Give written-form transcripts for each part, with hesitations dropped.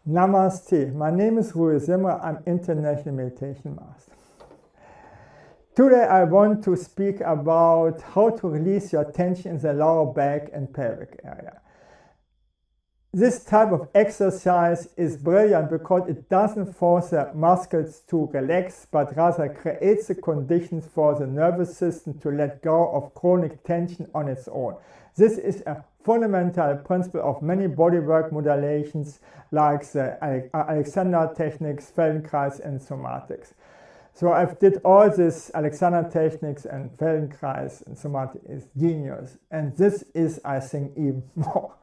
Namaste. My name is Rui Zimmer. I'm International Meditation Master. Today I want to speak about how to release your tension in the lower back and pelvic area. This type of exercise is brilliant because it doesn't force the muscles to relax, but rather creates the conditions for the nervous system to let go of chronic tension on its own. This is a fundamental principle of many bodywork modalities like the Alexander techniques, Feldenkrais and Somatics. So I've did all this Alexander techniques and Feldenkrais and Somatics is genius. And this is, I think, even more.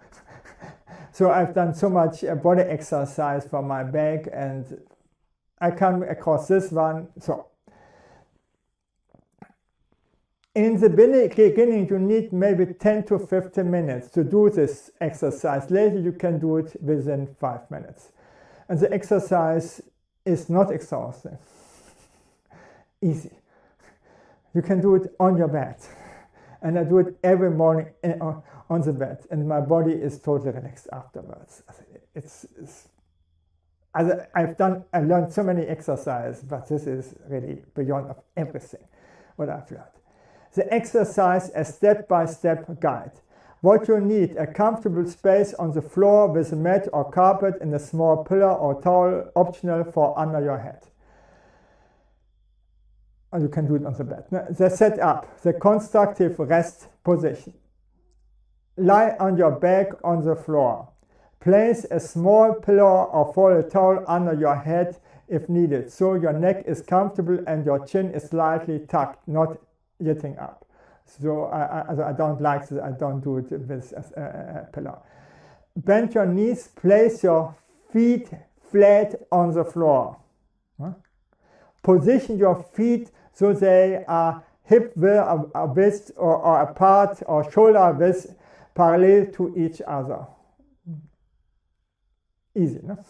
So I've done so much body exercise for my back and I come across this one. So in the beginning, you need maybe 10 to 15 minutes to do this exercise. Later, you can do it within 5 minutes. And the exercise is not exhausting. Easy. You can do it on your bed. And I do it every morning on the bed. And my body is totally relaxed afterwards. I learned so many exercises, but this is really beyond of everything what I've learned. The exercise, a step-by-step guide. What you need, a comfortable space on the floor with a mat or carpet and a small pillow or towel, optional for under your head. Or you can do it on the bed. The setup, the constructive rest position. Lie on your back on the floor. Place a small pillow or folded towel under your head if needed, so your neck is comfortable and your chin is slightly tucked, not jutting up. So I don't like this, I don't do it with a pillow. Bend your knees, place your feet flat on the floor. Position your feet so they are hip width or apart or shoulder width parallel to each other. Easy, no?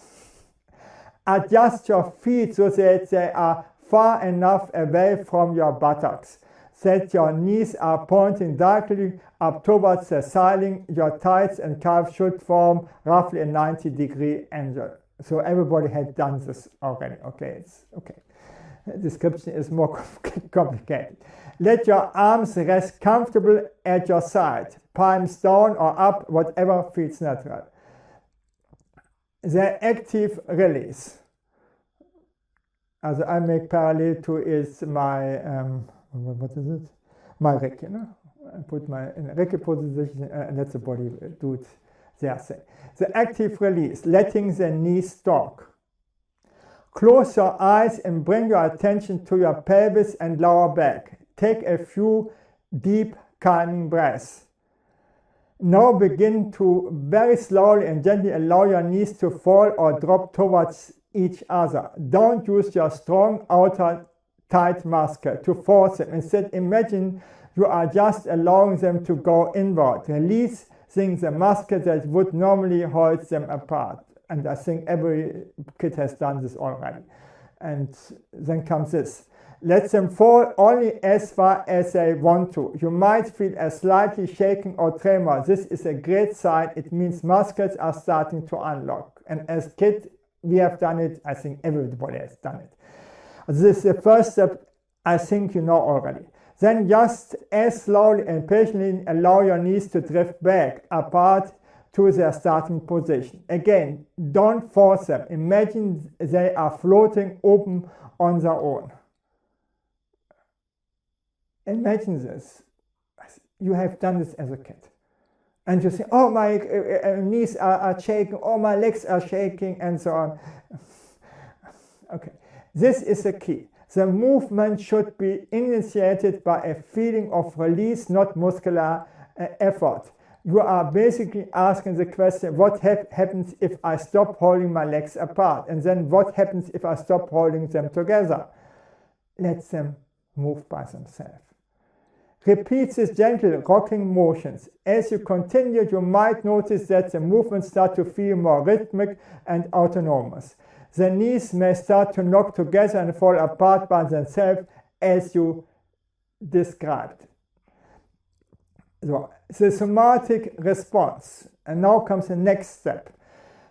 Adjust your feet so that they are far enough away from your buttocks. That your knees are pointing directly up towards the ceiling. Your thighs and calves should form roughly a 90-degree angle. So everybody had done this already. Okay, it's okay. The description is more complicated. Let your arms rest comfortable at your side, palms down or up, whatever feels natural. The active release. As I make parallel to is my what is it? My Reiki, you know? I put my in a Reiki position and let the body do it their thing. The active release, letting the knees talk. Close your eyes and bring your attention to your pelvis and lower back. Take a few deep, calming breaths. Now begin to very slowly and gently allow your knees to fall or drop towards each other. Don't use your strong outer tight muscle to force them. Instead, imagine you are just allowing them to go inward, releasing the muscle that would normally hold them apart. And I think every kid has done this already. And then comes this. Let them fall only as far as they want to. You might feel a slightly shaking or tremor. This is a great sign. It means muscles are starting to unlock. And as kids, we have done it. I think everybody has done it. This is the first step, I think you know already. Then just as slowly and patiently allow your knees to drift back, apart to their starting position. Again, don't force them. Imagine they are floating open on their own. Imagine this. You have done this as a kid. And you say, oh, my knees are shaking, oh, my legs are shaking, and so on. Okay. This is the key. The movement should be initiated by a feeling of release, not muscular effort. You are basically asking the question, what happens if I stop holding my legs apart? And then what happens if I stop holding them together? Let them move by themselves. Repeat these gentle rocking motions. As you continue, you might notice that the movements start to feel more rhythmic and autonomous. The knees may start to knock together and fall apart by themselves as you described. So, the somatic response. And now comes the next step.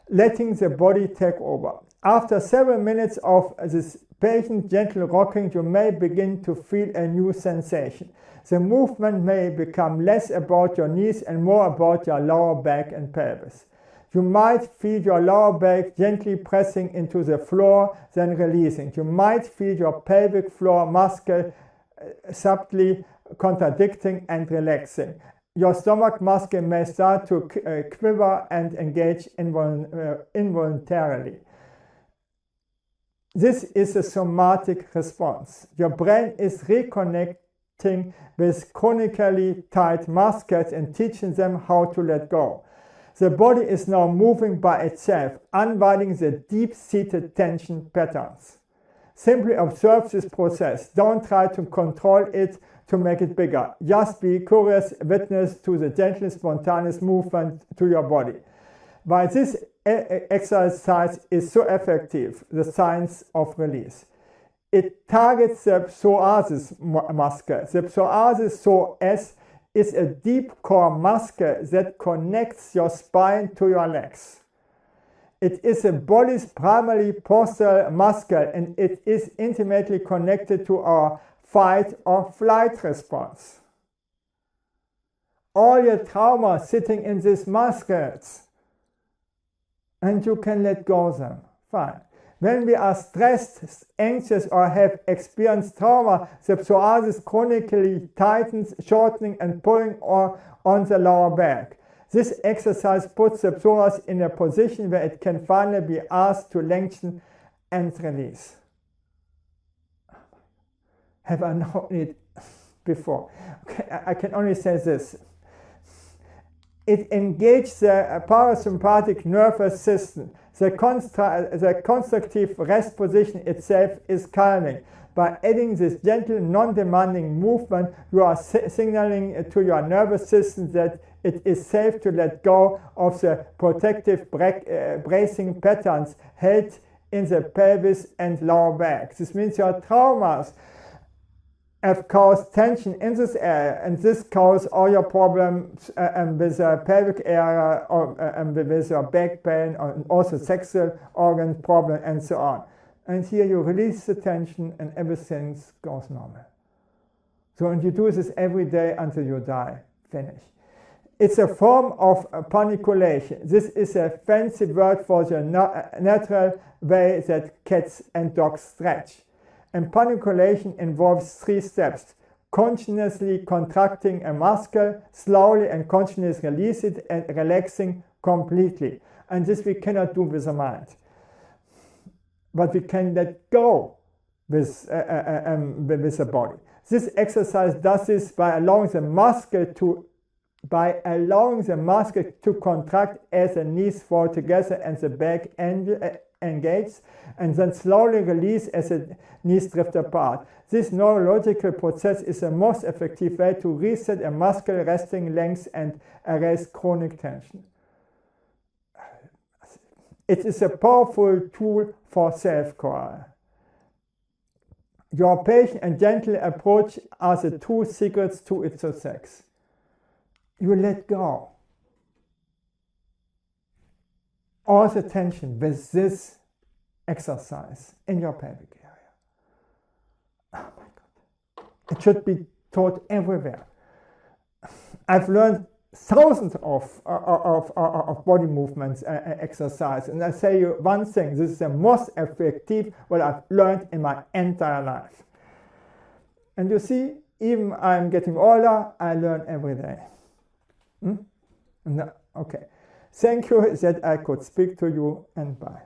letting the body take over. After several minutes of this patient gentle rocking, you may begin to feel a new sensation. The movement may become less about your knees and more about your lower back and pelvis. You might feel your lower back gently pressing into the floor, then releasing. You might feel your pelvic floor muscle subtly contracting and relaxing. Your stomach muscle may start to quiver and engage involuntarily. This is a somatic response. Your brain is reconnecting with chronically tight muscles and teaching them how to let go. The body is now moving by itself, unwinding the deep-seated tension patterns. Simply observe this process. Don't try to control it to make it bigger. Just be curious witness to the gentle, spontaneous movement to your body. Why this exercise is so effective, the science of release. It targets the psoas muscle. The psoas is a deep core muscle that connects your spine to your legs. It is the body's primary postural muscle, and it is intimately connected to our fight or flight response. All your trauma sitting in these muscles, and you can let go of them. Fine. When we are stressed, anxious, or have experienced trauma, the psoas chronically tightens, shortening and pulling on the lower back. This exercise puts the psoas in a position where it can finally be asked to lengthen and release. Have I known it before? Okay, I can only say this. It engages the parasympathetic nervous system. The constructive rest position itself is calming. By adding this gentle, non-demanding movement, you are signaling to your nervous system that it is safe to let go of the protective bracing patterns held in the pelvis and lower back. This means your traumas have caused tension in this area, and this causes all your problems with the pelvic area, or with your back pain, or also sexual organ problem, and so on. And here you release the tension, and everything goes normal. So, and you do this every day until you die. Finish. It's a form of paniculation. This is a fancy word for the natural way that cats and dogs stretch. And paniculation involves 3 steps: consciously contracting a muscle, slowly and consciously release it, and relaxing completely. And this we cannot do with the mind. But we can let go with the body. This exercise does this by allowing the muscle to contract as the knees fall together and the back engages, and then slowly release as the knees drift apart. This neurological process is the most effective way to reset a muscle resting length and erase chronic tension. It is a powerful tool for self-care. Your patient and gentle approach are the 2 secrets to its success. You let go all the tension with this exercise in your pelvic area. Oh my God. It should be taught everywhere. I've learned thousands of body movements exercise, and I say you one thing: this is the most effective what I've learned in my entire life. And you see, even I'm getting older, I learn every day. No, okay. Thank you that I could speak to you, and bye.